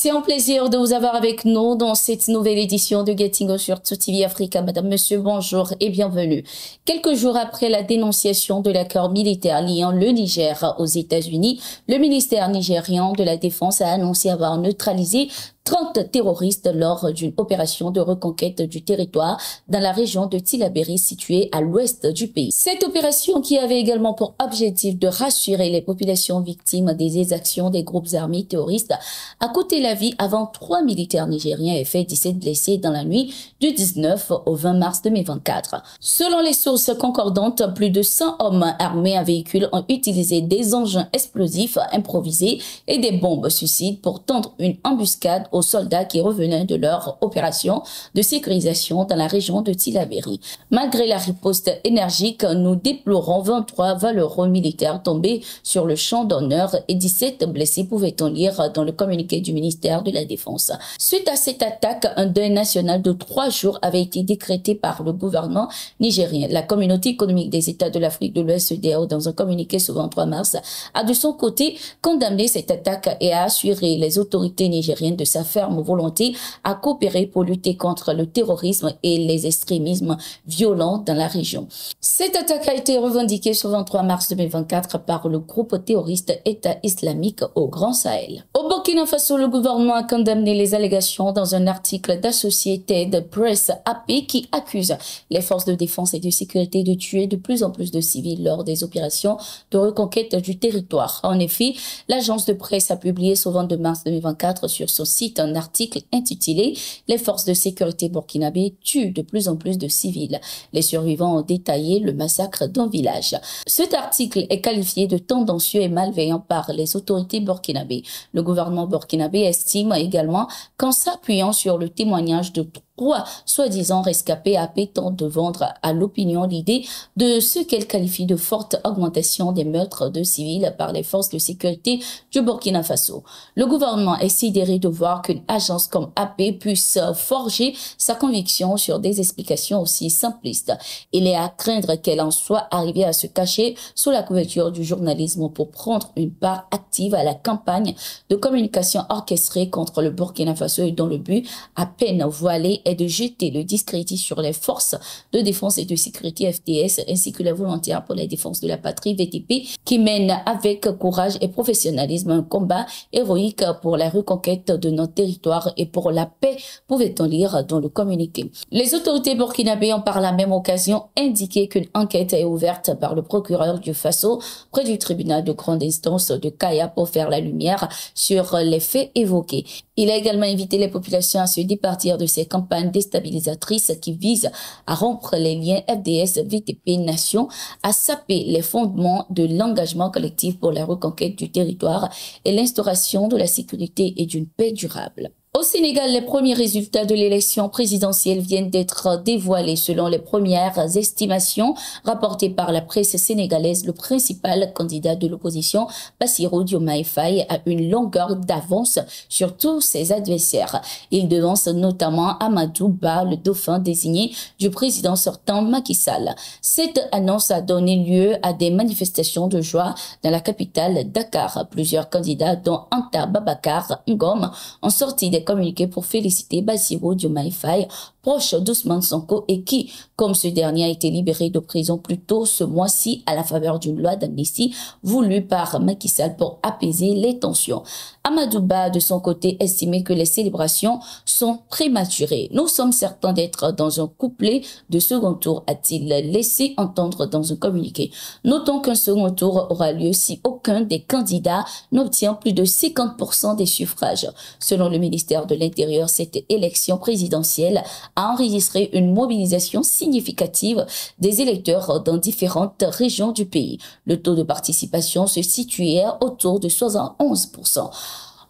C'est un plaisir de vous avoir avec nous dans cette nouvelle édition de Getting sur TV Africa. Madame, Monsieur, bonjour et bienvenue. Quelques jours après la dénonciation de l'accord militaire liant le Niger aux États-Unis, le ministère nigérien de la Défense a annoncé avoir neutralisé 30 terroristes lors d'une opération de reconquête du territoire dans la région de Tillabéri située à l'ouest du pays. Cette opération, qui avait également pour objectif de rassurer les populations victimes des exactions des groupes armés terroristes, a coûté la vie à 23 militaires nigériens et fait 17 blessés dans la nuit du 19 au 20 mars 2024. Selon les sources concordantes, plus de 100 hommes armés à véhicules ont utilisé des engins explosifs improvisés et des bombes suicides pour tendre une embuscade aux soldats qui revenaient de leur opération de sécurisation dans la région de Tillabéri. Malgré la riposte énergique, nous déplorons 23 valeureux militaires tombés sur le champ d'honneur et 17 blessés, pouvait-on lire dans le communiqué du ministère de la Défense. Suite à cette attaque, un deuil national de 3 jours avait été décrété par le gouvernement nigérien. La communauté économique des États de l'Afrique de l'Ouest, CEDEAO, dans un communiqué ce 23 mars, a de son côté condamné cette attaque et a assuré les autorités nigériennes de sa ferme volonté à coopérer pour lutter contre le terrorisme et les extrémismes violents dans la région. Cette attaque a été revendiquée ce 23 mars 2024 par le groupe terroriste État islamique au Grand Sahel. Au Burkina Faso, le gouvernement a condamné les allégations dans un article d'Associated Press AP qui accuse les forces de défense et de sécurité de tuer de plus en plus de civils lors des opérations de reconquête du territoire. En effet, l'agence de presse a publié ce 22 mars 2024 sur son site un article intitulé « Les forces de sécurité burkinabé tuent de plus en plus de civils ». Les survivants ont détaillé le massacre d'un village. Cet article est qualifié de tendancieux et malveillant par les autorités burkinabé. Le gouvernement burkinabé estime également qu'en s'appuyant sur le témoignage de 3 soi-disant rescapés AP tentent de vendre à l'opinion l'idée de ce qu'elle qualifie de forte augmentation des meurtres de civils par les forces de sécurité du Burkina Faso. Le gouvernement est sidéré de voir qu'une agence comme AP puisse forger sa conviction sur des explications aussi simplistes. Il est à craindre qu'elle en soit arrivée à se cacher sous la couverture du journalisme pour prendre une part active à la campagne de communication orchestrée contre le Burkina Faso et dont le but, à peine voilé, est de jeter le discrédit sur les forces de défense et de sécurité FDS ainsi que les volontaires pour la défense de la patrie VTP qui mènent avec courage et professionnalisme un combat héroïque pour la reconquête de notre territoire et pour la paix, pouvait-on lire dans le communiqué. Les autorités burkinabées ont par la même occasion indiqué qu'une enquête est ouverte par le procureur du Faso près du tribunal de grande instance de Kaya pour faire la lumière sur les faits évoqués. Il a également invité les populations à se départir de ces campagnes déstabilisatrices qui visent à rompre les liens FDS-VTP-Nation, à saper les fondements de l'engagement collectif pour la reconquête du territoire et l'instauration de la sécurité et d'une paix durable. Au Sénégal, les premiers résultats de l'élection présidentielle viennent d'être dévoilés. Selon les premières estimations rapportées par la presse sénégalaise, le principal candidat de l'opposition, Bassirou Diomaye Faye, a une longueur d'avance sur tous ses adversaires. Il devance notamment Amadou Ba, le dauphin désigné du président sortant Macky Sall. Cette annonce a donné lieu à des manifestations de joie dans la capitale Dakar. Plusieurs candidats, dont Anta Babacar Ngom, ont sorti des communiqué pour féliciter Bassirou Diomaye Faye, proche d'Ousmane Sonko et qui, comme ce dernier a été libéré de prison plus tôt ce mois-ci à la faveur d'une loi d'amnistie voulue par Macky Sall pour apaiser les tensions. Amadou Ba, de son côté, estimait que les célébrations sont prématurées. Nous sommes certains d'être dans un couplet de second tour, a-t-il laissé entendre dans un communiqué. Notons qu'un second tour aura lieu si aucun des candidats n'obtient plus de 50% des suffrages. Selon le ministère de l'Intérieur, cette élection présidentielle a enregistré une mobilisation significative des électeurs dans différentes régions du pays. Le taux de participation se situait autour de 71%.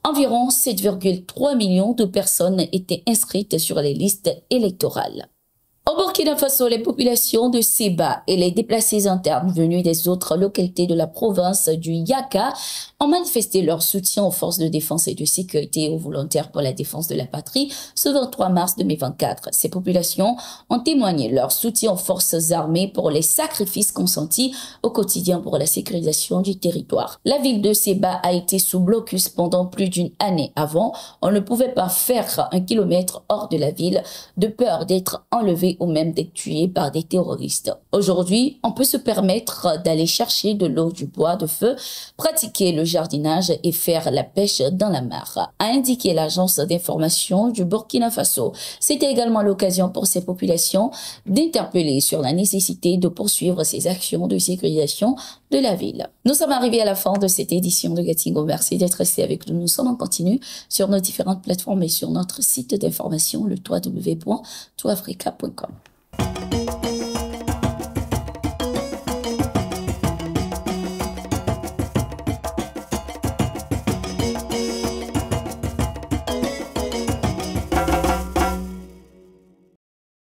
Environ 7,3 millions de personnes étaient inscrites sur les listes électorales. Au Burkina Faso, les populations de Seba et les déplacés internes venus des autres localités de la province du Yaka ont manifesté leur soutien aux forces de défense et de sécurité et aux volontaires pour la défense de la patrie ce 23 mars 2024. Ces populations ont témoigné leur soutien aux forces armées pour les sacrifices consentis au quotidien pour la sécurisation du territoire. La ville de Seba a été sous blocus pendant plus d'une année. Avant, on ne pouvait pas faire 1 kilomètre hors de la ville de peur d'être enlevé ou même d'être tués par des terroristes. Aujourd'hui, on peut se permettre d'aller chercher de l'eau, du bois de feu, pratiquer le jardinage et faire la pêche dans la mare, a indiqué l'agence d'information du Burkina Faso. C'était également l'occasion pour ces populations d'interpeller sur la nécessité de poursuivre ces actions de sécurisation de la ville. Nous sommes arrivés à la fin de cette édition de Gatingo. Merci d'être resté avec nous. Nous sommes en continu sur nos différentes plateformes et sur notre site d'information, le www.toutafrica.com.